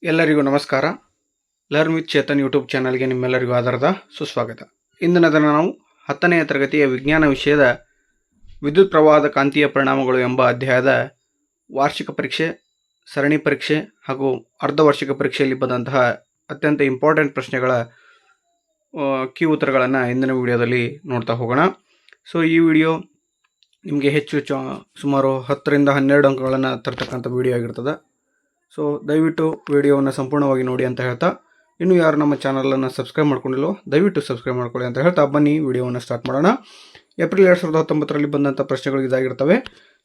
ಎಲ್ಲರಿಗೂ ನಮಸ್ಕಾರ. Learn with Chetan YouTube ಚಾನಲ್ಗೆ ನಿಮ್ಮೆಲ್ಲರಿಗೂ ಆಧಾರದ ಸುಸ್ವಾಗತ. ಇಂದಿನ ದಿನ ನಾವು 10ನೇ ತರಗತಿಯ ವಿಜ್ಞಾನ ವಿಷಯದ ವಿದ್ಯುತ್ ಪ್ರವಾಹದ ಕಾಂತೀಯ ಪರಿಣಾಮಗಳು ಎಂಬ ಅಧ್ಯಾಯದ ವಾರ್ಷಿಕ ಪರೀಕ್ಷೆ, ಸರಣಿ ಪರೀಕ್ಷೆ ಹಾಗೂ ಅರ್ಧವಾರ್ಷಿಕ ಪರೀಕ್ಷೆಯಲ್ಲಿ ಬಂದಂತಹ ಅತ್ಯಂತ ಇಂಪಾರ್ಟೆಂಟ್ ಪ್ರಶ್ನೆಗಳ ಕೀ ಉತ್ತರಗಳನ್ನು ಇಂದಿನ ವಿಡಿಯೋದಲ್ಲಿ ನೋಡ್ತಾ ಹೋಗೋಣ. ಸೊ ಈ ವಿಡಿಯೋ ನಿಮಗೆ ಹೆಚ್ಚು ಸುಮಾರು 10ರಿಂದ 12 ಅಂಕಗಳನ್ನು ತರ್ತಕ್ಕಂಥ ವಿಡಿಯೋ ಆಗಿರ್ತದೆ. ಸೊ ದಯವಿಟ್ಟು ವಿಡಿಯೋವನ್ನು ಸಂಪೂರ್ಣವಾಗಿ ನೋಡಿ ಅಂತ ಹೇಳ್ತಾ, ಇನ್ನೂ ಯಾರು ನಮ್ಮ ಚಾನಲನ್ನು ಸಬ್ಸ್ಕ್ರೈಬ್ ಮಾಡ್ಕೊಂಡಿಲ್ಲೋ ದಯವಿಟ್ಟು ಸಬ್ಸ್ಕ್ರೈಬ್ ಮಾಡ್ಕೊಳ್ಳಿ ಅಂತ ಹೇಳ್ತಾ ಬನ್ನಿ ವಿಡಿಯೋವನ್ನು ಸ್ಟಾರ್ಟ್ ಮಾಡೋಣ. ಏಪ್ರಿಲ್ 2019ರಲ್ಲಿ ಬಂದಂಥ ಪ್ರಶ್ನೆಗಳು ಇದಾಗಿರ್ತವೆ.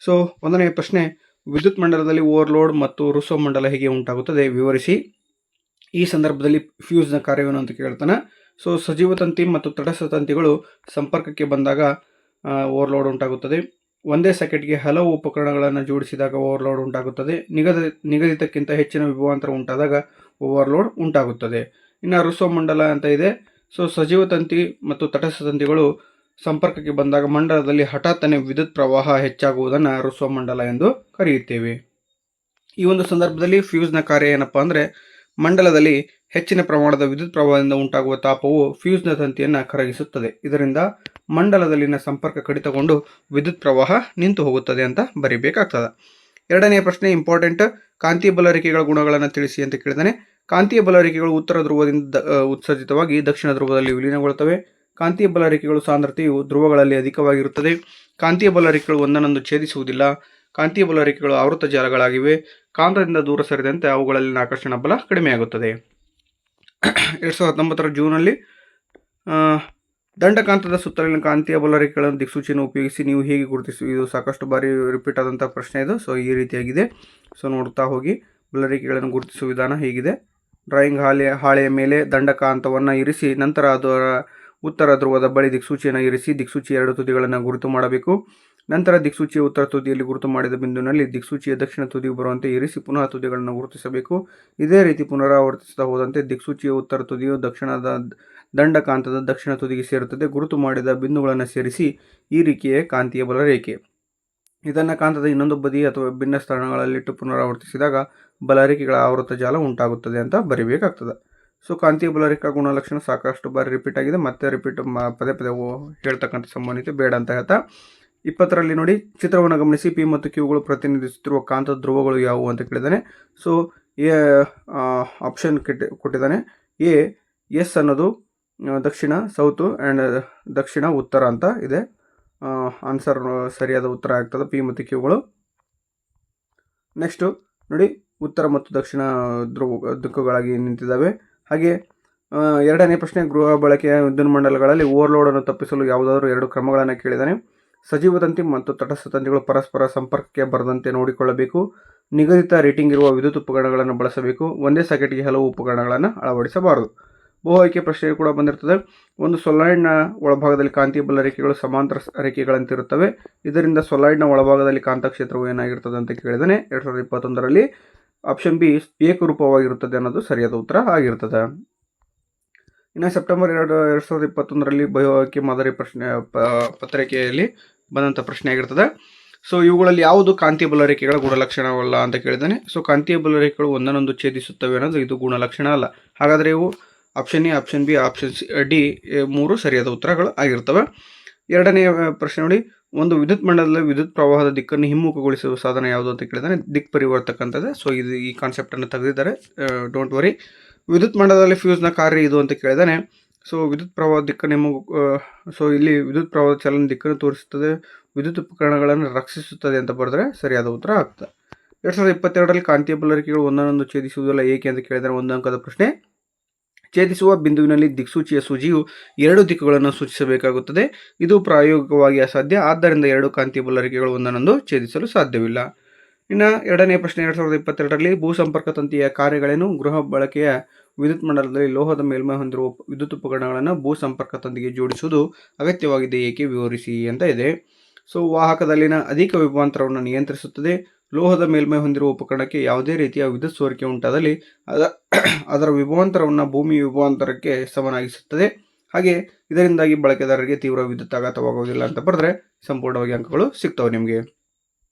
ಸೊ 1ನೇ ಪ್ರಶ್ನೆ, ವಿದ್ಯುತ್ ಮಂಡಲದಲ್ಲಿ ಓವರ್ಲೋಡ್ ಮತ್ತು ರೂಸೋ ಮಂಡಲ ಹೇಗೆ ಉಂಟಾಗುತ್ತದೆ ವಿವರಿಸಿ. ಈ ಸಂದರ್ಭದಲ್ಲಿ ಫ್ಯೂಸ್ನ ಕಾರ್ಯವೇನು ಅಂತ ಕೇಳ್ತಾನೆ. ಸೊ ಸಜೀವ ತಂತಿ ಮತ್ತು ತಟಸ್ಥ ತಂತಿಗಳು ಸಂಪರ್ಕಕ್ಕೆ ಬಂದಾಗ ಓವರ್ಲೋಡ್ ಉಂಟಾಗುತ್ತದೆ. ಒಂದೇ ಸರ್ಕ್ಯೂಟ್ಗೆ ಹಲವು ಉಪಕರಣಗಳನ್ನು ಜೋಡಿಸಿದಾಗ ಓವರ್ಲೋಡ್ ಉಂಟಾಗುತ್ತದೆ. ನಿಗದಿತಕ್ಕಿಂತ ಹೆಚ್ಚಿನ ವಿಭವಾಂತರ ಉಂಟಾದಾಗ ಓವರ್ಲೋಡ್ ಉಂಟಾಗುತ್ತದೆ. ಇನ್ನು ರೂಸೋ ಮಂಡಲ ಅಂತ ಇದೆ. ಸೊ ಸಜೀವ ತಂತಿ ಮತ್ತು ತಟಸ್ಥ ತಂತಿಗಳು ಸಂಪರ್ಕಕ್ಕೆ ಬಂದಾಗ ಮಂಡಲದಲ್ಲಿ ಹಠಾತ್ತನೆ ವಿದ್ಯುತ್ ಪ್ರವಾಹ ಹೆಚ್ಚಾಗುವುದನ್ನು ರೂಸೋ ಮಂಡಲ ಎಂದು ಕರೆಯುತ್ತೇವೆ. ಈ ಒಂದು ಸಂದರ್ಭದಲ್ಲಿ ಫ್ಯೂಸ್ನ ಕಾರ್ಯ ಏನಪ್ಪ ಅಂದರೆ, ಮಂಡಲದಲ್ಲಿ ಹೆಚ್ಚಿನ ಪ್ರಮಾಣದ ವಿದ್ಯುತ್ ಪ್ರವಾಹದಿಂದ ಉಂಟಾಗುವ ತಾಪವು ಫ್ಯೂಸ್ನ ತಂತಿಯನ್ನು ಕರಗಿಸುತ್ತದೆ. ಇದರಿಂದ ಮಂಡಲದಲ್ಲಿನ ಸಂಪರ್ಕ ಕಡಿತಗೊಂಡು ವಿದ್ಯುತ್ ಪ್ರವಾಹ ನಿಂತು ಹೋಗುತ್ತದೆ ಅಂತ ಬರೀಬೇಕಾಗ್ತದೆ. 2ನೇ ಪ್ರಶ್ನೆ ಇಂಪಾರ್ಟೆಂಟ್, ಕಾಂತೀಯ ಬಲ ರೇಖೆಗಳ ಗುಣಗಳನ್ನು ತಿಳಿಸಿ ಅಂತ ಕೇಳಿದಾನೆ. ಕಾಂತೀಯ ಬಲ ರೇಖೆಗಳು ಉತ್ತರ ಧ್ರುವದಿಂದ ಉತ್ಸರ್ಜಿತವಾಗಿ ದಕ್ಷಿಣ ಧ್ರುವದಲ್ಲಿ ವಿಲೀನಗೊಳ್ಳುತ್ತವೆ. ಕಾಂತೀಯ ಬಲ ರೇಖೆಗಳು ಸಾಂದ್ರತೆಯು ಧ್ರುವಗಳಲ್ಲಿ ಅಧಿಕವಾಗಿರುತ್ತದೆ. ಕಾಂತೀಯ ಬಲ ರೇಖೆಗಳು ಒಂದನ್ನೊಂದು ಛೇದಿಸುವುದಿಲ್ಲ. ಕಾಂತೀಯ ಬಲ ರೇಖೆಗಳು ಆವೃತ್ತ ಜಾಲಗಳಾಗಿವೆ. ಕಾಂತದಿಂದ ದೂರ ಸರಿದಂತೆ ಅವುಗಳಲ್ಲಿನ ಆಕರ್ಷಣ ಬಲ ಕಡಿಮೆಯಾಗುತ್ತದೆ. 2019ರ ಜೂನಲ್ಲಿ ದಂಡಕಾಂತದ ಸುತ್ತಲಿನ ಕಾಂತೀಯ ಬಲ ರೇಖೆಗಳನ್ನು ದಿಕ್ಸೂಚಿಯನ್ನು ಉಪಯೋಗಿಸಿ ನೀವು ಹೇಗೆ ಗುರುತಿಸಿ. ಇದು ಸಾಕಷ್ಟು ಬಾರಿ ರಿಪೀಟ್ ಆದಂಥ ಪ್ರಶ್ನೆ ಇದು. ಸೊ ಈ ರೀತಿಯಾಗಿದೆ. ಸೊ ನೋಡ್ತಾ ಹೋಗಿ. ಬಲ ರೇಖೆಗಳನ್ನು ಗುರುತಿಸುವ ವಿಧಾನ ಹೀಗಿದೆ. ಡ್ರಾಯಿಂಗ್ ಹಾಳೆಯ ಮೇಲೆ ದಂಡಕಾಂತವನ್ನು ಇರಿಸಿ ನಂತರ ಅದರ ಉತ್ತರ ಧ್ರುವದ ಬಳಿ ದಿಕ್ಸೂಚಿಯನ್ನು ಇರಿಸಿ ದಿಕ್ಸೂಚಿಯ 2 ತುದಿಗಳನ್ನು ಗುರುತು ಮಾಡಬೇಕು. ನಂತರ ದಿಕ್ಸೂಚಿಯ ಉತ್ತರ ತುದಿಯಲ್ಲಿ ಗುರುತು ಮಾಡಿದ ಬಿಂದುವಿನಲ್ಲಿ ದಿಕ್ಸೂಚಿಯ ದಕ್ಷಿಣ ತುದಿಗೆ ಬರುವಂತೆ ಇರಿಸಿ ಪುನಃ ತುದಿಗಳನ್ನು ಗುರುತಿಸಬೇಕು. ಇದೇ ರೀತಿ ಪುನರಾವರ್ತಿಸುತ್ತಾ ಹೋದಂತೆ ದಿಕ್ಸೂಚಿಯ ಉತ್ತರ ತುದಿಯು ದಕ್ಷಿಣದ ದಂಡಕಾಂತದ ದಕ್ಷಿಣ ತುದಿಗೆ ಸೇರುತ್ತದೆ. ಗುರುತು ಮಾಡಿದ ಬಿಂದುಗಳನ್ನು ಸೇರಿಸಿ ಈ ರೇಖೆಯೇ ಕಾಂತೀಯ ಬಲ ರೇಖೆ. ಇದನ್ನು ಕಾಂತದ ಇನ್ನೊಂದು ಬದಿ ಅಥವಾ ಭಿನ್ನ ಸ್ಥಳಗಳಲ್ಲಿಟ್ಟು ಪುನರಾವರ್ತಿಸಿದಾಗ ಬಲರೇಖೆಗಳ ಆವೃತ್ತ ಜಾಲ ಉಂಟಾಗುತ್ತದೆ ಅಂತ ಬರೀಬೇಕಾಗ್ತದೆ. ಸೊ ಕಾಂತೀಯ ಬಲರೇಖಾ ಗುಣಲಕ್ಷಣ ಸಾಕಷ್ಟು ಬಾರಿ ರಿಪೀಟ್ ಆಗಿದೆ. ಮತ್ತೆ ಪದೇ ಪದೇ ಹೇಳ್ತಕ್ಕಂಥ ಸಂಬಂಧಿತ ಬೇಡ ಅಂತ ಹೇಳ್ತಾ 20ರಲ್ಲಿ ನೋಡಿ, ಚಿತ್ರವನ್ನು ಗಮನಿಸಿ. ಪಿ ಮತ್ತು ಕ್ಯೂಗಳು ಪ್ರತಿನಿಧಿಸುತ್ತಿರುವ ಕಾಂತದ ಧ್ರುವಗಳು ಯಾವುವು ಅಂತ ಕೇಳಿದ್ದಾನೆ. ಸೊ ಆಪ್ಷನ್ ಕೊಟ್ಟಿದ್ದಾನೆ. ಎಸ್ ಅನ್ನೋದು ದಕ್ಷಿಣ ಸೌತು ಆ್ಯಂಡ್ ದಕ್ಷಿಣ ಉತ್ತರ ಅಂತ ಇದೆ. ಆನ್ಸರ್ ಸರಿಯಾದ ಉತ್ತರ ಆಗ್ತದೆ ಪಿ ಮತ್ತು ಕ್ಯೂಗಳು. ನೆಕ್ಸ್ಟು ನೋಡಿ, ಉತ್ತರ ಮತ್ತು ದಕ್ಷಿಣ ದಿಕ್ಕುಗಳಾಗಿ ನಿಂತಿದ್ದಾವೆ. ಹಾಗೆ 2ನೇ ಪ್ರಶ್ನೆ, ಗೃಹ ಬಳಕೆಯ ವಿದ್ಯುತ್ ಮಂಡಲಗಳಲ್ಲಿ ಓವರ್ಲೋಡನ್ನು ತಪ್ಪಿಸಲು ಯಾವುದಾದರೂ 2 ಕ್ರಮಗಳನ್ನು ಕೇಳಿದ್ದಾನೆ. ಸಜೀವ ತಂತಿ ಮತ್ತು ತಟಸ್ಥ ತಂತಿಗಳು ಪರಸ್ಪರ ಸಂಪರ್ಕಕ್ಕೆ ಬರದಂತೆ ನೋಡಿಕೊಳ್ಳಬೇಕು. ನಿಗದಿತ ರೇಟಿಂಗ್ ಇರುವ ವಿದ್ಯುತ್ ಉಪಕರಣಗಳನ್ನು ಬಳಸಬೇಕು. ಒಂದೇ ಸಾಕೆಟ್ಗೆ ಹಲವು ಉಪಕರಣಗಳನ್ನು ಅಳವಡಿಸಬಾರದು. ಬಹು ಆಯ್ಕೆ ಪ್ರಶ್ನೆ ಕೂಡ ಬಂದಿರ್ತದೆ. ಒಂದು ಸೊಲಾಯ್ಡ್ನ ಒಳಭಾಗದಲ್ಲಿ ಕಾಂತೀಯ ಬಲ ರೇಖೆಗಳು ಸಮಾಂತರ ರೇಖೆಗಳಂತಿರುತ್ತವೆ. ಇದರಿಂದ ಸೊಲಾಯ್ಡ್ನ ಒಳಭಾಗದಲ್ಲಿ ಕಾಂತಕ್ಷೇತ್ರವು ಏನಾಗಿರ್ತದೆ ಅಂತ ಕೇಳಿದಾನೆ. 2021ರಲ್ಲಿ ಆಪ್ಷನ್ ಬಿ ಏಕರೂಪವಾಗಿರುತ್ತದೆ ಅನ್ನೋದು ಸರಿಯಾದ ಉತ್ತರ ಆಗಿರ್ತದೆ. ಇನ್ನು ಸೆಪ್ಟೆಂಬರ್ 2021ರಲ್ಲಿ ಬಹು ಆಯ್ಕೆ ಮಾದರಿ ಪ್ರಶ್ನೆ ಪತ್ರಿಕೆಯಲ್ಲಿ ಬಂದಂಥ ಪ್ರಶ್ನೆ ಆಗಿರ್ತದೆ. ಸೊ ಇವುಗಳಲ್ಲಿ ಯಾವುದು ಕಾಂತೀಯ ಬಲ ರೇಖೆಗಳ ಗುಣಲಕ್ಷಣವಲ್ಲ ಅಂತ ಕೇಳಿದ್ದಾನೆ. ಸೊ ಕಾಂತೀಯ ಬಲ ರೇಖೆಗಳು ಒಂದನ್ನೊಂದು ಛೇದಿಸುತ್ತವೆ ಅನ್ನೋದು ಇದು ಗುಣಲಕ್ಷಣ ಅಲ್ಲ. ಹಾಗಾದರೆ ಇವು option A, option B, option D 3 ಸರಿಯಾದ ಉತ್ತರಗಳು ಆಗಿರ್ತವೆ. 2ನೇ ಪ್ರಶ್ನೆ ನೋಡಿ, ಒಂದು ವಿದ್ಯುತ್ ಮಂಡಲದಲ್ಲಿ ವಿದ್ಯುತ್ ಪ್ರವಾಹದ ದಿಕ್ಕನ್ನು ಹಿಮ್ಮುಖಗೊಳಿಸುವ ಸಾಧನ ಯಾವುದು ಅಂತ ಕೇಳಿದಾನೆ. ದಿಕ್ ಪರಿವರ್ತಕಂಥದ್ದು. ಸೊ ಇದು ಈ ಕಾನ್ಸೆಪ್ಟನ್ನು ತೆಗೆದಿದ್ದಾರೆ, ಡೋಂಟ್ ವರಿ. ವಿದ್ಯುತ್ ಮಂಡಲದಲ್ಲಿ ಫ್ಯೂಸ್ನ ಕಾರ್ಯ ಇದು ಅಂತ ಕೇಳಿದಾನೆ. ಸೊ ವಿದ್ಯುತ್ ಪ್ರವಾಹದ ದಿಕ್ಕನ್ನು ಸೊ ಇಲ್ಲಿ ವಿದ್ಯುತ್ ಪ್ರವಾಹದ ಚಲನ ದಿಕ್ಕನ್ನು ತೋರಿಸುತ್ತದೆ, ವಿದ್ಯುತ್ ಉಪಕರಣಗಳನ್ನು ರಕ್ಷಿಸುತ್ತದೆ ಅಂತ ಬರೆದ್ರೆ ಸರಿಯಾದ ಉತ್ತರ ಆಗ್ತದೆ. 2022ರಲ್ಲಿ ಕಾಂತೀಯ ಬಲ ರೇಖೆಗಳು ಒಂದನ್ನೊಂದು ಛೇದಿಸುವುದಿಲ್ಲ ಏಕೆ ಅಂತ ಕೇಳಿದರೆ 1 ಅಂಕದ ಪ್ರಶ್ನೆ. ಛೇದಿಸುವ ಬಿಂದುವಿನಲ್ಲಿ ದಿಕ್ಸೂಚಿಯ ಸೂಜಿಯು 2 ದಿಕ್ಕುಗಳನ್ನು ಸೂಚಿಸಬೇಕಾಗುತ್ತದೆ. ಇದು ಪ್ರಾಯೋಗಿಕವಾಗಿ ಅಸಾಧ್ಯ. ಆದ್ದರಿಂದ 2 ಕಾಂತೀಯ ಬಲ ರೇಖೆಗಳು ಒಂದನ್ನೊಂದು ಛೇದಿಸಲು ಸಾಧ್ಯವಿಲ್ಲ. ಇನ್ನು 2ನೇ ಪ್ರಶ್ನೆ 2022ರಲ್ಲಿ ಭೂಸಂಪರ್ಕ ತಂತಿಯ ಕಾರ್ಯಗಳೇನು. ಗೃಹ ಬಳಕೆಯ ವಿದ್ಯುತ್ ಮಂಡಲದಲ್ಲಿ ಲೋಹದ ಮೇಲ್ಮೈ ಹೊಂದಿರುವ ವಿದ್ಯುತ್ ಉಪಕರಣಗಳನ್ನು ಭೂಸಂಪರ್ಕ ತಂತಿಗೆ ಜೋಡಿಸುವುದು ಅಗತ್ಯವಾಗಿದೆ ಏಕೆ ವಿವರಿಸಿ ಅಂತ ಇದೆ. ಸೊ ವಾಹಕದಲ್ಲಿನ ಅಧಿಕ ವಿಭವಾಂತರವನ್ನು ನಿಯಂತ್ರಿಸುತ್ತದೆ. ಲೋಹದ ಮೇಲ್ಮೈ ಹೊಂದಿರುವ ಉಪಕರಣಕ್ಕೆ ಯಾವುದೇ ರೀತಿಯ ವಿದ್ಯುತ್ ಸೋರಿಕೆ ಉಂಟಾದಲ್ಲಿ ಅದರ ವಿಭವಾಂತರವನ್ನು ಭೂಮಿ ವಿಭವಾಂತರಕ್ಕೆ ಸಮನಾಗಿಸುತ್ತದೆ. ಹಾಗೆ ಇದರಿಂದಾಗಿ ಬಳಕೆದಾರರಿಗೆ ತೀವ್ರ ವಿದ್ಯುತ್ ಆಘಾತವಾಗುವುದಿಲ್ಲ ಅಂತ ಬರೆದ್ರೆ ಸಂಪೂರ್ಣವಾಗಿ ಅಂಕಗಳು ಸಿಗ್ತವೆ ನಿಮಗೆ.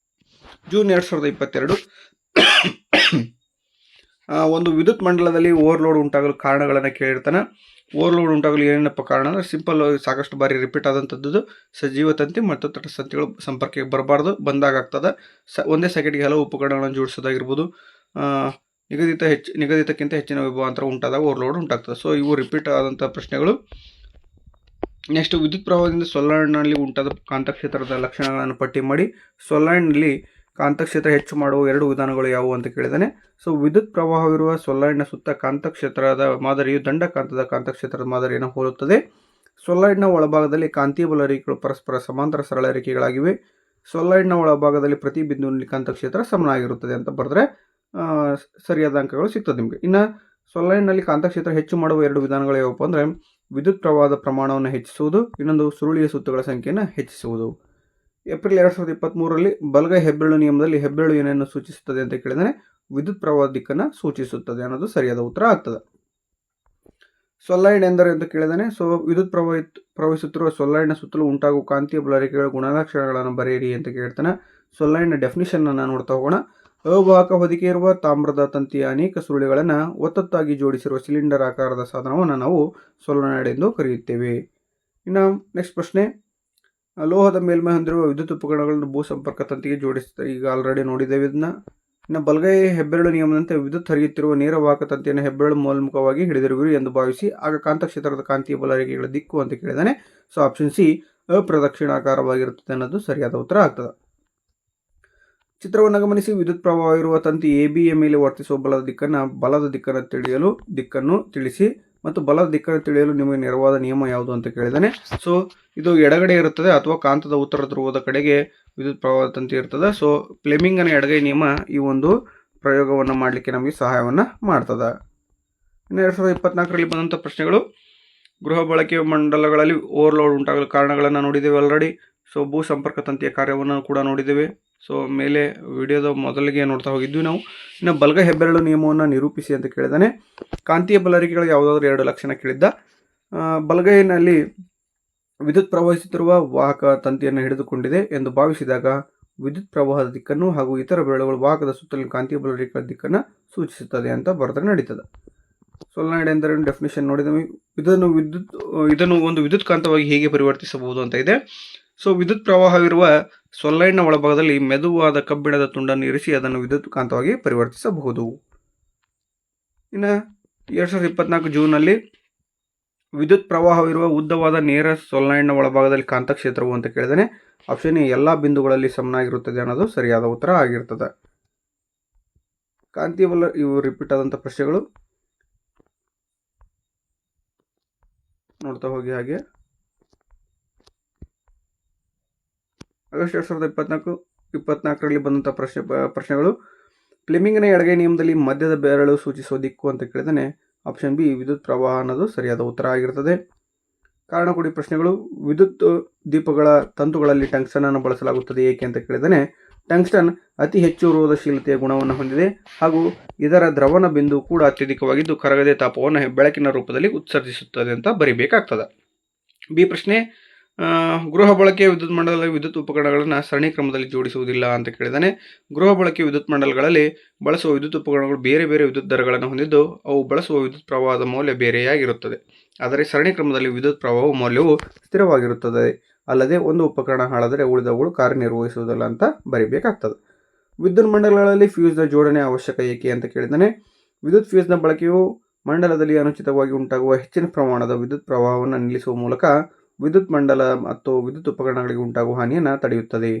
ಜೂನ್ 2022 ಒಂದು ವಿದ್ಯುತ್ ಮಂಡಲದಲ್ಲಿ ಓವರ್ಲೋಡ್ ಉಂಟಾಗಲು ಕಾರಣಗಳನ್ನು ಕೇಳಿರ್ತಾನೆ. ಓವರ್ಲೋಡ್ ಉಂಟಾಗಲು ಏನೇನಪ್ಪ ಕಾರಣ ಅಂದರೆ ಸಿಂಪಲ್ ಸಾಕಷ್ಟು ಬಾರಿ ರಿಪೀಟ್ ಆದಂಥದ್ದು ಸಜೀವ ತಂತಿ ಮತ್ತು ತಟಸ್ಥಂತಿಗಳು ಸಂಪರ್ಕಕ್ಕೆ ಬರಬಾರ್ದು, ಬಂದಾಗ ಆಗ್ತದೆ. ಒಂದೇ ಸೆಕೆಂಡ್ಗೆ ಹಲವು ಉಪಕರಣಗಳನ್ನು ಜೋಡಿಸೋದಾಗಿರ್ಬೋದು, ನಿಗದಿತಕ್ಕಿಂತ ಹೆಚ್ಚಿನ ವಿಭವಾಂತರ ಉಂಟಾದಾಗ ಓವರ್ಲೋಡ್ ಉಂಟಾಗ್ತದೆ. ಸೊ ಇವು ರಿಪೀಟ್ ಆದಂಥ ಪ್ರಶ್ನೆಗಳು. ನೆಕ್ಸ್ಟ್, ವಿದ್ಯುತ್ ಪ್ರವಾಹದಿಂದ ಸೊಲೆನಾಯ್ಡ್ನಲ್ಲಿ ಉಂಟಾದ ಕಾಂತಕ್ಷೇತ್ರದ ಲಕ್ಷಣಗಳನ್ನು ಪಟ್ಟಿ ಮಾಡಿ. ಸೊಲೆನಾಯ್ಡ್ನಲ್ಲಿ ಕಾಂತಕ್ಷೇತ್ರ ಹೆಚ್ಚು ಮಾಡುವ 2 ವಿಧಾನಗಳು ಯಾವುವು ಅಂತ ಕೇಳಿದಾನೆ. ಸೊ ವಿದ್ಯುತ್ ಪ್ರವಾಹವಿರುವ ಸೊಲೆನಾಯ್ಡ್ನ ಸುತ್ತ ಕಾಂತಕ್ಷೇತ್ರದ ಮಾದರಿಯು ದಂಡಕಾಂತದ ಕಾಂತಕ್ಷೇತ್ರದ ಮಾದರಿಯನ್ನು ಹೋಲುತ್ತದೆ. ಸೊಲೆನಾಯ್ಡ್ನ ಒಳಭಾಗದಲ್ಲಿ ಕಾಂತೀಯ ಬಲ ರೇಖೆಗಳು ಪರಸ್ಪರ ಸಮಾಂತರ ಸರಳ ರೇಖೆಗಳಾಗಿವೆ. ಸೊಲೆನಾಯ್ಡ್ನ ಒಳಭಾಗದಲ್ಲಿ ಪ್ರತಿ ಬಿಂದುವಿನಲ್ಲಿ ಕಾಂತಕ್ಷೇತ್ರ ಸಮನಾಗಿರುತ್ತದೆ ಅಂತ ಬರೆದ್ರೆ ಸರಿಯಾದ ಅಂಕಗಳು ಸಿಗ್ತದೆ ನಿಮಗೆ. ಇನ್ನು ಸೊಲೆನಾಯ್ಡ್ನಲ್ಲಿ ಕಾಂತಕ್ಷೇತ್ರ ಹೆಚ್ಚು ಮಾಡುವ 2 ವಿಧಾನಗಳು ಯಾವಪ್ಪ ಅಂದರೆ ವಿದ್ಯುತ್ ಪ್ರವಾಹದ ಪ್ರಮಾಣವನ್ನು ಹೆಚ್ಚಿಸುವುದು, ಇನ್ನೊಂದು ಸುರುಳಿಯ ಸುತ್ತುಗಳ ಸಂಖ್ಯೆಯನ್ನು ಹೆಚ್ಚಿಸುವುದು. ಏಪ್ರಿಲ್ 2023ರಲ್ಲಿ ಬಲಗೈ ಹೆಬ್ಬೆರಳು ನಿಯಮದಲ್ಲಿ ಹೆಬ್ಬೆರಳು ಏನನ್ನು ಸೂಚಿಸುತ್ತದೆ ಅಂತ ಕೇಳಿದರೆ ವಿದ್ಯುತ್ ಪ್ರವಾಹದ ದಿಕ್ಕನ್ನು ಸೂಚಿಸುತ್ತದೆ ಅನ್ನೋದು ಸರಿಯಾದ ಉತ್ತರ ಆಗ್ತದೆ. ಸೊಲೆನಾಯ್ಡ್ ಎಂದರೆ ಅಂತ ಕೇಳಿದಾನೆ. ಸೊ ವಿದ್ಯುತ್ ಪ್ರವಹಿಸುತ್ತಿರುವ ಸೊಲೆನಾಯ್ಡ್ನ ಸುತ್ತಲೂ ಉಂಟಾಗುವ ಕಾಂತೀಯ ಬಲರೇಖೆಗಳ ಗುಣಲಕ್ಷಣಗಳನ್ನು ಬರೆಯಿರಿ ಅಂತ ಕೇಳ್ತಾನೆ. ಸೊಲೆನಾಯ್ಡ್ನ ಡೆಫಿನಿಷನ್ ಅನ್ನು ನೋಡ್ತಾ ಹೋಗೋಣ. ಅವಾಹಕ ಹೊದಿಕೆ ಇರುವ ತಾಮ್ರದ ತಂತಿಯ ಅನೇಕ ಸುರುಳಿಗಳನ್ನು ಒತ್ತೊತ್ತಾಗಿ ಜೋಡಿಸಿರುವ ಸಿಲಿಂಡರ್ ಆಕಾರದ ಸಾಧನವನ್ನು ನಾವು ಸೊಲೆನಾಯ್ಡ್ ಎಂದು ಕರೆಯುತ್ತೇವೆ. ಇನ್ನು ನೆಕ್ಸ್ಟ್ ಪ್ರಶ್ನೆ, ಲೋಹದ ಮೇಲ್ಮೈ ಹೊಂದಿರುವ ವಿದ್ಯುತ್ ಉಪಕರಣಗಳನ್ನು ಭೂ ಸಂಪರ್ಕ ತಂತಿಗೆ ಜೋಡಿಸುತ್ತಾರೆ. ಈಗ ಆಲ್ರೆಡಿ ನೋಡಿದ್ದೇವೆ ಇದನ್ನ. ಇನ್ನು ಬಲಗೈ ಹೆಬ್ಬೆರಳು ನಿಯಮದಂತೆ ವಿದ್ಯುತ್ ಹರಿಯುತ್ತಿರುವ ನೇರ ವಾಹಕ ತಂತಿಯನ್ನು ಹೆಬ್ಬೆರಳು ಮೇಲ್ಮುಖವಾಗಿ ಹಿಡಿದಿರುವಿರಿ ಎಂದು ಭಾವಿಸಿ. ಆಗ ಕಾಂತಕ್ಷೇತ್ರದ ಕಾಂತೀಯ ಬಲರೇಖೆಗಳ ದಿಕ್ಕು ಅಂತ ಕೇಳಿದಾನೆ. ಸೊ ಆಪ್ಷನ್ ಸಿ ಅಪ್ರದಕ್ಷಿಣಾಕಾರವಾಗಿರುತ್ತದೆ ಅನ್ನೋದು ಸರಿಯಾದ ಉತ್ತರ ಆಗ್ತದೆ. ಚಿತ್ರವನ್ನು ಗಮನಿಸಿ. ವಿದ್ಯುತ್ ಪ್ರವಾಹ ಇರುವ ತಂತಿ ಎಬಿಯ ಮೇಲೆ ವರ್ತಿಸುವ ಬಲದ ದಿಕ್ಕನ್ನು ತಿಳಿಸಿ ಮತ್ತು ಬಲದ ದಿಕ್ಕನ್ನು ತಿಳಿಯಲು ನಿಮಗೆ ನೆರವಾದ ನಿಯಮ ಯಾವುದು ಅಂತ ಕೇಳಿದಾನೆ. ಸೊ ಇದು ಎಡಗಡೆ ಇರುತ್ತದೆ ಅಥವಾ ಕಾಂತದ ಉತ್ತರ ಧ್ರುವದ ಕಡೆಗೆ ವಿದ್ಯುತ್ ಪ್ರವಾಹ ತಂತಿ ಇರ್ತದೆ. ಸೊ ಫ್ಲೆಮಿಂಗನ ಎಡಗೈ ನಿಯಮ ಈ ಒಂದು ಪ್ರಯೋಗವನ್ನು ಮಾಡಲಿಕ್ಕೆ ನಮಗೆ ಸಹಾಯವನ್ನು ಮಾಡ್ತದೆ. ಇನ್ನು 2024ರಲ್ಲಿ ಬಂದಂಥ ಪ್ರಶ್ನೆಗಳು, ಗೃಹ ಬಳಕೆಯ ಮಂಡಲಗಳಲ್ಲಿ ಓವರ್ಲೋಡ್ ಉಂಟಾಗಲು ಕಾರಣಗಳನ್ನು ನೋಡಿದ್ದೇವೆ ಆಲ್ರೆಡಿ. ಸೊ ಭೂ ಸಂಪರ್ಕ ತಂತಿಯ ಕಾರ್ಯವನ್ನು ಕೂಡ ನೋಡಿದ್ದೇವೆ. ಸೊ ಮೇಲೆ ವಿಡಿಯೋದ ಮೊದಲಿಗೆ ನೋಡ್ತಾ ಹೋಗಿದ್ವಿ ನಾವು. ಇನ್ನು ಬಲಗೈ ಹೆಬ್ಬೆರಳು ನಿಯಮವನ್ನು ನಿರೂಪಿಸಿ ಅಂತ ಕೇಳಿದಾನೆ. ಕಾಂತೀಯ ಬಲರೇಖೆಗಳು ಯಾವುದಾದ್ರೂ 2 ಲಕ್ಷಣ ಕೇಳಿದ್ದ. ಬಲಗೈನಲ್ಲಿ ವಿದ್ಯುತ್ ಪ್ರವಹಿಸುತ್ತಿರುವ ವಾಹಕ ತಂತಿಯನ್ನು ಹಿಡಿದುಕೊಂಡಿದೆ ಎಂದು ಭಾವಿಸಿದಾಗ ವಿದ್ಯುತ್ ಪ್ರವಾಹದ ದಿಕ್ಕನ್ನು ಹಾಗೂ ಇತರ ಬೆರಳುಗಳು ವಾಹಕದ ಸುತ್ತಲಿನ ಕಾಂತೀಯ ಬಲರೇಖೆಗಳ ದಿಕ್ಕನ್ನು ಸೂಚಿಸುತ್ತದೆ ಅಂತ ಬರೆದ್ರೆ ನಡೀತದೆ. ಸೊಲೆನಾಯ್ಡ್ ಎಂದರೆ ಡೆಫಿನೇಷನ್ ನೋಡಿದ್ವಿ. ಇದನ್ನು ಒಂದು ವಿದ್ಯುತ್ ಕಾಂತವಾಗಿ ಹೇಗೆ ಪರಿವರ್ತಿಸಬಹುದು ಅಂತ ಇದೆ. ಸೊ ವಿದ್ಯುತ್ ಪ್ರವಾಹವಿರುವ ಸೊಲೆನಾಯ್ಡ್ನ ಒಳಭಾಗದಲ್ಲಿ ಮೆದುವಾದ ಕಬ್ಬಿಣದ ತುಂಡನ್ನು ಇರಿಸಿ ಅದನ್ನು ವಿದ್ಯುತ್ ಕಾಂತವಾಗಿ ಪರಿವರ್ತಿಸಬಹುದು. ಇನ್ನು 2024 ಜೂನ್ನಲ್ಲಿ ವಿದ್ಯುತ್ ಪ್ರವಾಹವಿರುವ ಉದ್ದವಾದ ನೇರ ಸೊಲೆನಾಯ್ಡ್ನ ಒಳಭಾಗದಲ್ಲಿ ಕಾಂತಕ್ಷೇತ್ರವು ಅಂತ ಕೇಳಿದಾನೆ. ಆಪ್ಷನ್ ಎ ಎಲ್ಲ ಬಿಂದುಗಳಲ್ಲಿ ಸಮನಾಗಿರುತ್ತದೆ ಅನ್ನೋದು ಸರಿಯಾದ ಉತ್ತರ ಆಗಿರ್ತದೆ. ಕಾಂತೀಯ ಬಲ ಇವು ರಿಪೀಟ್ ಆದಂಥ ಪ್ರಶ್ನೆಗಳು ನೋಡ್ತಾ ಹೋಗಿ. ಹಾಗೆ ಆಗಸ್ಟ್ 2024ರಲ್ಲಿ ಬಂದಂಥ ಪ್ರಶ್ನೆಗಳು, ಫ್ಲೆಮಿಂಗನ ಎಡಗೈ ನಿಯಮದಲ್ಲಿ ಮಧ್ಯದ ಬೆರಳು ಸೂಚಿಸುವ ದಿಕ್ಕು ಅಂತ ಕೇಳಿದಾನೆ. ಆಪ್ಷನ್ ಬಿ ವಿದ್ಯುತ್ ಪ್ರವಾಹ ಅನ್ನೋದು ಸರಿಯಾದ ಉತ್ತರ ಆಗಿರ್ತದೆ. ಕಾರಣ ಕೊಡಿ ಪ್ರಶ್ನೆಗಳು, ವಿದ್ಯುತ್ ದೀಪಗಳ ತಂತುಗಳಲ್ಲಿ ಟಂಗ್ಸ್ಟನ್ ಅನ್ನು ಬಳಸಲಾಗುತ್ತದೆ ಏಕೆ ಅಂತ ಕೇಳಿದಾನೆ. ಟಂಗ್ಸ್ಟನ್ ಅತಿ ಹೆಚ್ಚು ರೋಧಶೀಲತೆಯ ಗುಣವನ್ನು ಹೊಂದಿದೆ ಹಾಗೂ ಇದರ ದ್ರವಣ ಬಿಂದು ಕೂಡ ಅತ್ಯಧಿಕವಾಗಿದ್ದು ಕರಗದೆ ತಾಪವನ್ನು ಬೆಳಕಿನ ರೂಪದಲ್ಲಿ ಉತ್ಸರ್ಜಿಸುತ್ತದೆ ಅಂತ ಬರಿಬೇಕಾಗ್ತದೆ. ಬಿ ಪ್ರಶ್ನೆ, ಗೃಹ ಬಳಕೆಯ ವಿದ್ಯುತ್ ಮಂಡಲದಲ್ಲಿ ವಿದ್ಯುತ್ ಉಪಕರಣಗಳನ್ನು ಸರಣಿ ಕ್ರಮದಲ್ಲಿ ಜೋಡಿಸುವುದಿಲ್ಲ ಅಂತ ಕೇಳಿದಾನೆ. ಗೃಹ ಬಳಕೆಯ ವಿದ್ಯುತ್ ಮಂಡಲಗಳಲ್ಲಿ ಬಳಸುವ ವಿದ್ಯುತ್ ಉಪಕರಣಗಳು ಬೇರೆ ಬೇರೆ ವಿದ್ಯುತ್ ದರಗಳನ್ನು ಹೊಂದಿದ್ದು ಅವು ಬಳಸುವ ವಿದ್ಯುತ್ ಪ್ರವಾಹದ ಮೌಲ್ಯ ಬೇರೆಯಾಗಿರುತ್ತದೆ. ಆದರೆ ಸರಣಿ ಕ್ರಮದಲ್ಲಿ ವಿದ್ಯುತ್ ಪ್ರವಾಹವು ಮೌಲ್ಯವು ಸ್ಥಿರವಾಗಿರುತ್ತದೆ. ಅಲ್ಲದೆ ಒಂದು ಉಪಕರಣ ಹಾಳಾದರೆ ಉಳಿದವುಗಳು ಕಾರ್ಯನಿರ್ವಹಿಸುವುದಿಲ್ಲ ಅಂತ ಬರಿಬೇಕಾಗ್ತದೆ. ವಿದ್ಯುತ್ ಮಂಡಲಗಳಲ್ಲಿ ಫ್ಯೂಸ್ನ ಜೋಡಣೆ ಅವಶ್ಯಕ ಏಕೆ ಅಂತ ಕೇಳಿದಾನೆ. ವಿದ್ಯುತ್ ಫ್ಯೂಸ್ನ ಬಳಕೆಯು ಮಂಡಲದಲ್ಲಿ ಅನುಚಿತವಾಗಿ ಉಂಟಾಗುವ ಹೆಚ್ಚಿನ ಪ್ರಮಾಣದ ವಿದ್ಯುತ್ ಪ್ರವಾಹವನ್ನು ನಿಲ್ಲಿಸುವ ಮೂಲಕ ವಿದ್ಯುತ್ ಮಂಡಲ ಮತ್ತು ವಿದ್ಯುತ್ ಉಪಕರಣಗಳಿಗೆ ಉಂಟಾಗುವ ಹಾನಿಯನ್ನು ತಡೆಯುತ್ತದೆ.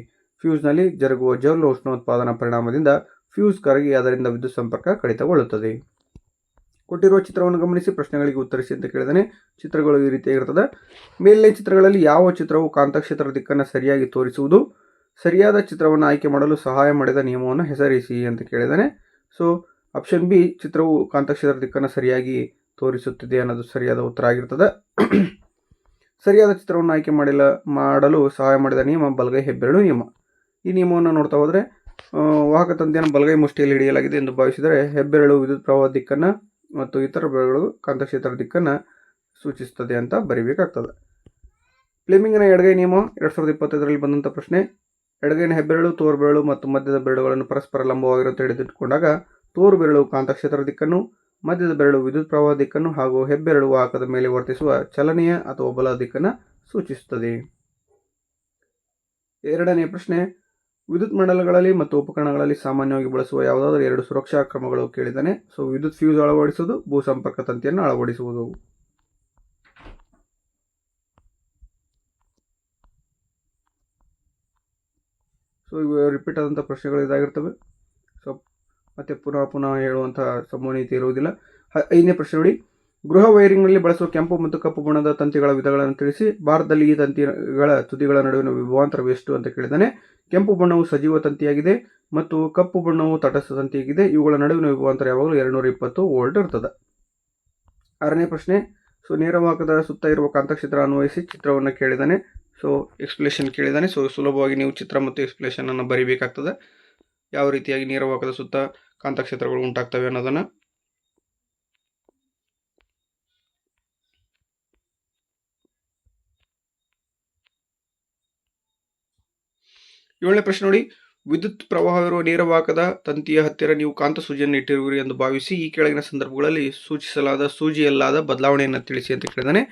ಫ್ಯೂಸ್ನಲ್ಲಿ ಜರುಗುವ ಜೌಲ್ ಉಷ್ಣೋತ್ಪಾದನಾ ಪರಿಣಾಮದಿಂದ ಫ್ಯೂಸ್ ಕರಗಿ ಅದರಿಂದ ವಿದ್ಯುತ್ ಸಂಪರ್ಕ ಕಡಿತಗೊಳ್ಳುತ್ತದೆ. ಕೊಟ್ಟಿರುವ ಚಿತ್ರವನ್ನು ಗಮನಿಸಿ ಪ್ರಶ್ನೆಗಳಿಗೆ ಉತ್ತರಿಸಿ ಅಂತ ಕೇಳಿದಾನೆ. ಚಿತ್ರಗಳು ಈ ರೀತಿಯಾಗಿರ್ತದೆ. ಮೇಲಿನ ಚಿತ್ರಗಳಲ್ಲಿ ಯಾವ ಚಿತ್ರವು ಕಾಂತಕ್ಷೇತ್ರದ ದಿಕ್ಕನ್ನು ಸರಿಯಾಗಿ ತೋರಿಸುವುದು? ಸರಿಯಾದ ಚಿತ್ರವನ್ನು ಆಯ್ಕೆ ಮಾಡಲು ಸಹಾಯ ಮಾಡಿದ ನಿಯಮವನ್ನು ಹೆಸರಿಸಿ ಅಂತ ಕೇಳಿದಾನೆ. ಸೊ ಆಪ್ಷನ್ ಬಿ ಚಿತ್ರವು ಕಾಂತಕ್ಷೇತ್ರದ ದಿಕ್ಕನ್ನು ಸರಿಯಾಗಿ ತೋರಿಸುತ್ತಿದೆ ಅನ್ನೋದು ಸರಿಯಾದ ಉತ್ತರ ಆಗಿರ್ತದೆ. ಸರಿಯಾದ ಚಿತ್ರವನ್ನು ಆಯ್ಕೆ ಮಾಡಲು ಸಹಾಯ ಮಾಡಿದ ನಿಯಮ ಬಲಗೈ ಹೆಬ್ಬೆರಳು ನಿಯಮ. ಈ ನಿಯಮವನ್ನು ನೋಡ್ತಾ ಹೋದರೆ ವಾಹಕ ತಂತಿಯನ್ನು ಬಲಗೈ ಮುಷ್ಟಿಯಲ್ಲಿ ಹಿಡಿಯಲಾಗಿದೆ ಎಂದು ಭಾವಿಸಿದರೆ ಹೆಬ್ಬೆರಳು ವಿದ್ಯುತ್ ಪ್ರವಾಹ ದಿಕ್ಕನ್ನು ಮತ್ತು ಇತರ ಬೆರಳುಗಳು ಕಾಂತಕ್ಷೇತ್ರದ ದಿಕ್ಕನ್ನು ಸೂಚಿಸುತ್ತದೆ ಅಂತ ಬರಿಬೇಕಾಗ್ತದೆ. ಫ್ಲೆಮಿಂಗನ ಎಡಗೈ ನಿಯಮ 2025ರಲ್ಲಿ ಬಂದಂಥ ಪ್ರಶ್ನೆ. ಎಡಗೈನ ಹೆಬ್ಬೆರಳು, ತೋರ್ಬೆರಳು ಮತ್ತು ಮಧ್ಯದ ಬೆರಳುಗಳನ್ನು ಪರಸ್ಪರ ಲಂಬವಾಗಿರುವಂತೆ ಹಿಡಿದಿಟ್ಟುಕೊಂಡಾಗ ತೋರು ಬೆರಳು ಕಾಂತಕ್ಷೇತ್ರ ದಿಕ್ಕನ್ನು, ಮಧ್ಯದ ಬೆರಳು ವಿದ್ಯುತ್ ಪ್ರವಾಹ ದಿಕ್ಕನ್ನು ಹಾಗೂ ಹೆಬ್ಬೆರಳು ವಾಹಕದ ಮೇಲೆ ವರ್ತಿಸುವ ಚಲನೆಯ ಅಥವಾ ಬಲದ ದಿಕ್ಕನ್ನು ಸೂಚಿಸುತ್ತದೆ. ಎರಡನೇ ಪ್ರಶ್ನೆ, ವಿದ್ಯುತ್ ಮಂಡಲಗಳಲ್ಲಿ ಮತ್ತು ಉಪಕರಣಗಳಲ್ಲಿ ಸಾಮಾನ್ಯವಾಗಿ ಬಳಸುವ ಯಾವುದಾದರೂ 2 ಸುರಕ್ಷಾ ಕ್ರಮಗಳು ಕೇಳಿದ್ದಾನೆ. ಸೊ ವಿದ್ಯುತ್ ಫ್ಯೂಸ್ ಅಳವಡಿಸುವುದು, ಭೂ ಸಂಪರ್ಕ ತಂತಿಯನ್ನು ಅಳವಡಿಸುವುದು. ಸೊ ಇವು ರಿಪೀಟ್ ಆದಂಥ ಪ್ರಶ್ನೆಗಳು ಇದಾಗಿರ್ತವೆ. ಸೊ ಮತ್ತೆ ಪುನಃ ಹೇಳುವಂಥ ಸಂಭವನೀಯತೆ ಇರುವುದಿಲ್ಲ. 5ನೇ ಪ್ರಶ್ನೆ ನೋಡಿ, ಗೃಹ ವೈರಿಂಗ್ನಲ್ಲಿ ಬಳಸುವ ಕೆಂಪು ಮತ್ತು ಕಪ್ಪು ಬಣ್ಣದ ತಂತಿಗಳ ವಿಧಗಳನ್ನು ತಿಳಿಸಿ. ಭಾರತದಲ್ಲಿ ಈ ತಂತಿಗಳ ತುದಿಗಳ ನಡುವಿನ ವಿಭವಾಂತರವು ಎಷ್ಟು ಅಂತ ಕೇಳಿದ್ದಾನೆ. ಕೆಂಪು ಬಣ್ಣವು ಸಜೀವ ತಂತಿಯಾಗಿದೆ ಮತ್ತು ಕಪ್ಪು ಬಣ್ಣವು ತಟಸ್ಥ ತಂತಿಯಾಗಿದೆ. ಇವುಗಳ ನಡುವಿನ ವಿಭವಾಂತರ ಯಾವಾಗಲೂ 220 ವೋಲ್ಟ್ ಇರ್ತದೆ. 6ನೇ ಪ್ರಶ್ನೆ, ಸೊ ನೇರವಾಹಕದ ಸುತ್ತ ಇರುವ ಕಾಂತಕ್ಷೇತ್ರ ಅನ್ವಯಿಸಿ ಚಿತ್ರವನ್ನು ಕೇಳಿದ್ದಾನೆ. ಸೊ ಎಕ್ಸ್ಪ್ಲೇಷನ್ ಕೇಳಿದ್ದಾನೆ. ಸೊ ಸುಲಭವಾಗಿ ನೀವು ಚಿತ್ರ ಮತ್ತು ಎಕ್ಸ್ಪ್ಲೇಷನ್ ಅನ್ನು ಬರೀಬೇಕಾಗ್ತದೆ. ಯಾವ ರೀತಿಯಾಗಿ ನೇರವಾಹಕದ ಸುತ್ತ ಕಾಂತಕ್ಷೇತ್ರಗಳು ಉಂಟಾಗ್ತವೆ ಅನ್ನೋದನ್ನು. 7ನೇ ಪ್ರಶ್ನೆ ನೋಡಿ, ವಿದ್ಯುತ್ ಪ್ರವಾಹವಿರುವ ನೇರವಾಹಕದ ತಂತಿಯ ಹತ್ತಿರ ನೀವು ಕಾಂತ ಸೂಜಿಯನ್ನು ಇಟ್ಟಿರುವಿರಿ ಎಂದು ಭಾವಿಸಿ. ಈ ಕೆಳಗಿನ ಸಂದರ್ಭಗಳಲ್ಲಿ ಸೂಚಿಸಲಾದ ಸೂಜಿಯಲ್ಲಾದ ಬದಲಾವಣೆಯನ್ನು ತಿಳಿಸಿ ಅಂತ ಕೇಳಿದಾನೆ.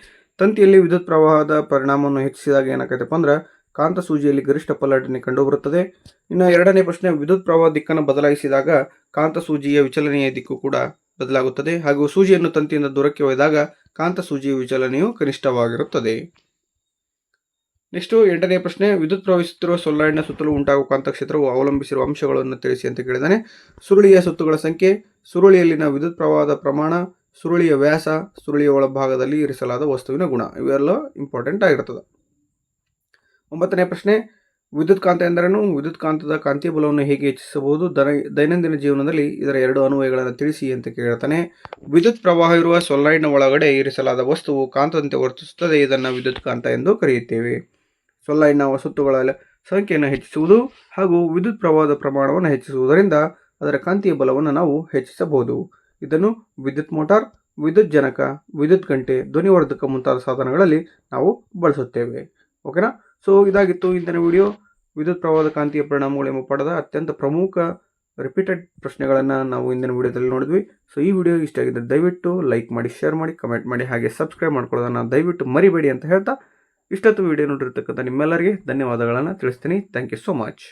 ತಂತಿಯಲ್ಲಿ ವಿದ್ಯುತ್ ಪ್ರವಾಹದ ಪರಿಣಾಮವನ್ನು ಹೆಚ್ಚಿಸಿದಾಗ ಏನಾಗತ್ತಪ್ಪ ಅಂದ್ರೆ ಕಾಂತ ಸೂಜಿಯಲ್ಲಿ ಗರಿಷ್ಠ ಪಲ್ಲಟನೆ ಕಂಡುಬರುತ್ತದೆ. ಇನ್ನು 2ನೇ ಪ್ರಶ್ನೆ, ವಿದ್ಯುತ್ ಪ್ರವಾಹ ದಿಕ್ಕನ್ನು ಬದಲಾಯಿಸಿದಾಗ ಕಾಂತ ಸೂಜಿಯ ವಿಚಲನೆಯ ದಿಕ್ಕು ಕೂಡ ಬದಲಾಗುತ್ತದೆ. ಹಾಗೂ ಸೂಜಿಯನ್ನು ತಂತಿಯಿಂದ ದೂರಕ್ಕೆ ಒಯ್ದಾಗ ಕಾಂತ ಸೂಜಿಯ ವಿಚಲನೆಯು ಕನಿಷ್ಠವಾಗಿರುತ್ತದೆ. ನೆಕ್ಸ್ಟ್ 8ನೇ ಪ್ರಶ್ನೆ, ವಿದ್ಯುತ್ ಪ್ರವಹಿಸುತ್ತಿರುವ ಸೊಲೆನಾಯ್ಡ್ನ ಸುತ್ತಲೂ ಉಂಟಾಗುವ ಕಾಂತಕ್ಷೇತ್ರವು ಅವಲಂಬಿಸಿರುವ ಅಂಶಗಳನ್ನು ತಿಳಿಸಿ ಅಂತ ಕೇಳಿದಾನೆ. ಸುರುಳಿಯ ಸುತ್ತುಗಳ ಸಂಖ್ಯೆ, ಸುರುಳಿಯಲ್ಲಿನ ವಿದ್ಯುತ್ ಪ್ರವಾಹದ ಪ್ರಮಾಣ, ಸುರುಳಿಯ ವ್ಯಾಸ, ಸುರುಳಿಯ ಒಳಭಾಗದಲ್ಲಿ ಇರಿಸಲಾದ ವಸ್ತುವಿನ ಗುಣ. ಇವೆಲ್ಲ ಇಂಪಾರ್ಟೆಂಟ್ ಆಗಿರ್ತದೆ. 9ನೇ ಪ್ರಶ್ನೆ, ವಿದ್ಯುತ್ ಕಾಂತ ಎಂದರೇನು? ವಿದ್ಯುತ್ ಕಾಂತದ ಕಾಂತೀಯ ಬಲವನ್ನು ಹೇಗೆ ಹೆಚ್ಚಿಸಬಹುದು? ದೈನಂದಿನ ಜೀವನದಲ್ಲಿ ಇದರ 2 ಅನ್ವಯಗಳನ್ನು ತಿಳಿಸಿ ಅಂತ ಕೇಳ್ತಾನೆ. ವಿದ್ಯುತ್ ಪ್ರವಾಹ ಇರುವ ಸೊಲೆನಾಯ್ಡ್ನ ಒಳಗಡೆ ಇರಿಸಲಾದ ವಸ್ತುವು ಕಾಂತದಂತೆ ವರ್ತಿಸುತ್ತದೆ. ಇದನ್ನು ವಿದ್ಯುತ್ ಕಾಂತ ಎಂದು ಕರೆಯುತ್ತೇವೆ. ಸೊಲೆನಾಯ್ಡ್ನ ಸುತ್ತುಗಳ ಸಂಖ್ಯೆಯನ್ನು ಹೆಚ್ಚಿಸುವುದು ಹಾಗೂ ವಿದ್ಯುತ್ ಪ್ರವಾಹದ ಪ್ರಮಾಣವನ್ನು ಹೆಚ್ಚಿಸುವುದರಿಂದ ಅದರ ಕಾಂತೀಯ ಬಲವನ್ನು ನಾವು ಹೆಚ್ಚಿಸಬಹುದು. ಇದನ್ನು ವಿದ್ಯುತ್ ಮೋಟಾರ್, ವಿದ್ಯುತ್ ಜನಕ, ವಿದ್ಯುತ್ ಗಂಟೆ, ಧ್ವನಿವರ್ಧಕ ಮುಂತಾದ ಸಾಧನಗಳಲ್ಲಿ ನಾವು ಬಳಸುತ್ತೇವೆ. ಓಕೆನಾ? ಸೊ ಇದಾಗಿತ್ತು ಇಂದಿನ ವಿಡಿಯೋ. ವಿದ್ಯುತ್ ಪ್ರವಾಹದ ಕಾಂತೀಯ ಪರಿಣಾಮಗಳು ಎಂಬ ಪಾಠದ ಅತ್ಯಂತ ಪ್ರಮುಖ ರಿಪೀಟೆಡ್ ಪ್ರಶ್ನೆಗಳನ್ನು ನಾವು ಇಂದಿನ ವಿಡಿಯೋದಲ್ಲಿ ನೋಡಿದ್ವಿ. ಸೊ ಈ ವಿಡಿಯೋ ಇಷ್ಟ ಆಗಿದ್ದರೆ ದಯವಿಟ್ಟು ಲೈಕ್ ಮಾಡಿ, ಶೇರ್ ಮಾಡಿ, ಕಮೆಂಟ್ ಮಾಡಿ, ಹಾಗೆ ಸಬ್ಸ್ಕ್ರೈಬ್ ಮಾಡ್ಕೊಳ್ಳೋದನ್ನು ದಯವಿಟ್ಟು ಮರಿಬೇಡಿ ಅಂತ ಹೇಳ್ತಾ ಇಷ್ಟೊತ್ತು ವಿಡಿಯೋ ನೋಡಿರ್ತಕ್ಕಂಥ ನಿಮ್ಮೆಲ್ಲರಿಗೆ ಧನ್ಯವಾದಗಳನ್ನು ತಿಳಿಸ್ತೀನಿ. Thank you so much.